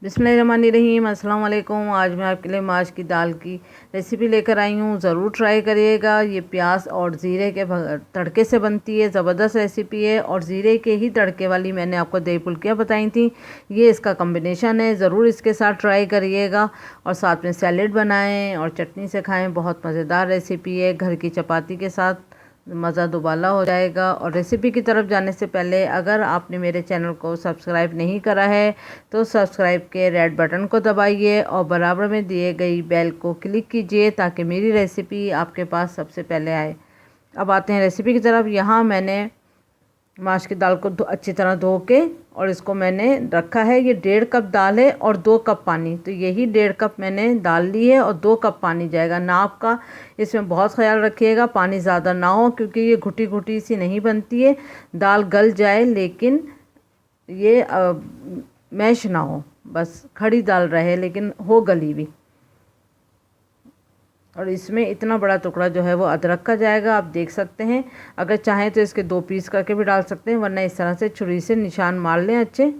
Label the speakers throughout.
Speaker 1: बिस्मिल्लाहिर्रहमानिर्रहीम। अस्सलाम वालेकुम। आज मैं आपके लिए माश की दाल की रेसिपी लेकर आई हूँ। ज़रूर ट्राई करिएगा। ये प्याज और ज़ीरे के तड़के से बनती है। ज़बरदस्त रेसिपी है और ज़ीरे के ही तड़के वाली मैंने आपको दही फुल्कियाँ बताई थी। ये इसका कम्बिनेशन है। ज़रूर इसके साथ ट्राई करिएगा और साथ में सैलेड बनाएं और चटनी से खाएं। बहुत मज़ेदार रेसिपी है। घर की चपाती के साथ मज़ा दुबाला हो जाएगा। और रेसिपी की तरफ जाने से पहले अगर आपने मेरे चैनल को सब्सक्राइब नहीं करा है तो सब्सक्राइब के रेड बटन को दबाइए और बराबर में दिए गई बेल को क्लिक कीजिए ताकि मेरी रेसिपी आपके पास सबसे पहले आए। अब आते हैं रेसिपी की तरफ। यहाँ मैंने माश की दाल को अच्छी तरह धो के और इसको मैंने रखा है। ये 1.5 कप दाल है और 2 कप पानी, तो यही 1.5 कप मैंने दाल ली है और 2 कप पानी जाएगा। नाप का इसमें बहुत ख्याल रखिएगा, पानी ज़्यादा ना हो क्योंकि ये घुटी घुटी सी नहीं बनती है। दाल गल जाए लेकिन ये मैश ना हो, बस खड़ी दाल रहे लेकिन हो गली भी। और इसमें इतना बड़ा टुकड़ा जो है वो अदरक का जाएगा, आप देख सकते हैं। अगर चाहें तो इसके 2 पीस करके भी डाल सकते हैं, वरना इस तरह से छुरी से निशान मार लें अच्छे।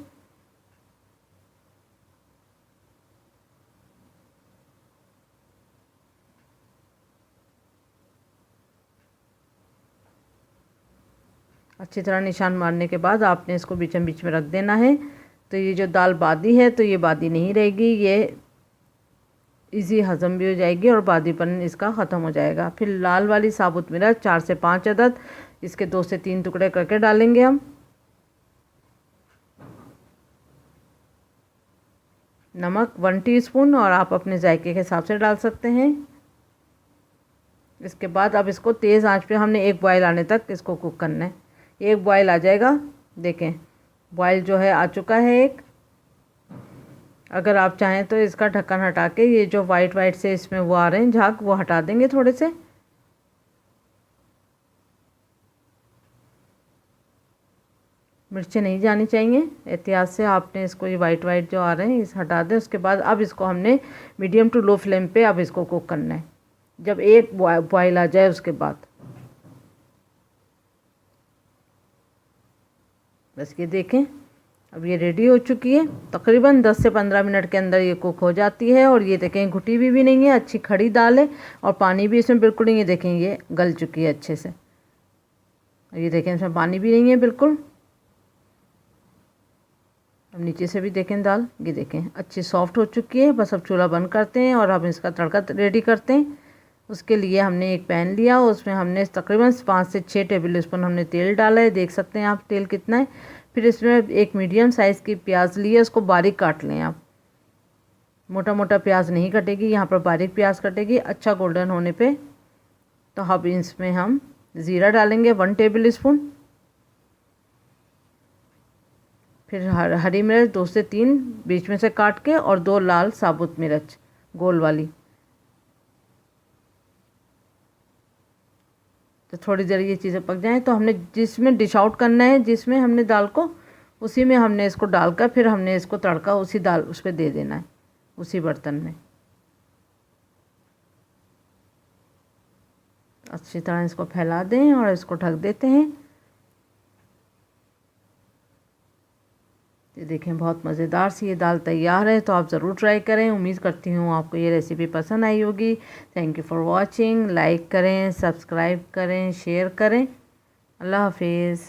Speaker 1: अच्छी तरह निशान मारने के बाद आपने इसको बीचों बीच में रख देना है। तो ये जो दाल बादी है तो ये बादी नहीं रहेगी, ये इजी हज़म भी हो जाएगी और बादीपन इसका ख़त्म हो जाएगा। फिर लाल वाली साबुत मिर्च 4 से 5 अदद, इसके 2 से 3 टुकड़े करके डालेंगे हम। नमक 1 टीस्पून और आप अपने जायके के हिसाब से डाल सकते हैं। इसके बाद अब इसको तेज़ आंच पे हमने एक बॉयल आने तक इसको कुक करना है। एक बॉयल आ जाएगा, देखें बॉयल जो है आ चुका है एक। अगर आप चाहें तो इसका ढक्कन हटा के ये जो वाइट वाइट से इसमें वो आ रहे हैं झाग, वो हटा देंगे थोड़े से। मिर्चें नहीं जानी चाहिए, एहतियात से आपने इसको ये वाइट वाइट जो आ रहे हैं इस हटा दें। उसके बाद अब इसको हमने मीडियम टू लो फ्लेम पे अब इसको कुक करना है। जब एक बॉयल आ जाए उसके बाद बस ये देखें अब ये रेडी हो चुकी है। तकरीबन 10 से 15 मिनट के अंदर ये कुक हो जाती है। और ये देखें घुटी भी नहीं है, अच्छी खड़ी दाल है और पानी भी इसमें बिल्कुल नहीं है। देखें ये गल चुकी है अच्छे से। ये देखें इसमें पानी भी नहीं है बिल्कुल। अब नीचे से भी देखें दाल, ये देखें अच्छी सॉफ्ट हो चुकी है। बस अब चूल्हा बंद करते हैं और अब इसका तड़का रेडी करते हैं। उसके लिए हमने एक पैन लिया, उसमें हमने तकरीबन 5 से 6 टेबल स्पून हमने तेल डाला है। देख सकते हैं आप तेल कितना है। फिर इसमें एक मीडियम साइज़ की प्याज ली है, उसको बारीक काट लें आप। मोटा मोटा प्याज नहीं कटेगी, यहाँ पर बारीक प्याज कटेगी अच्छा गोल्डन होने पे। तो अब इसमें हम ज़ीरा डालेंगे 1 टेबल स्पून। फिर हरी मिर्च 2 से 3 बीच में से काट के और 2 लाल साबुत मिर्च गोल वाली। तो थोड़ी देर ये चीज़ें पक जाएं तो हमने जिसमें डिश आउट करना है, जिसमें हमने दाल को, उसी में हमने इसको डालकर फिर हमने इसको तड़का उसी दाल उस पर दे देना है, उसी बर्तन में। अच्छी तरह इसको फैला दें और इसको ढक देते हैं। ये देखें बहुत मज़ेदार सी ये दाल तैयार है। तो आप ज़रूर ट्राई करें। उम्मीद करती हूँ आपको ये रेसिपी पसंद आई होगी। Thank you for watching. Like करें, सब्सक्राइब करें, शेयर करें। अल्लाह हाफिज़।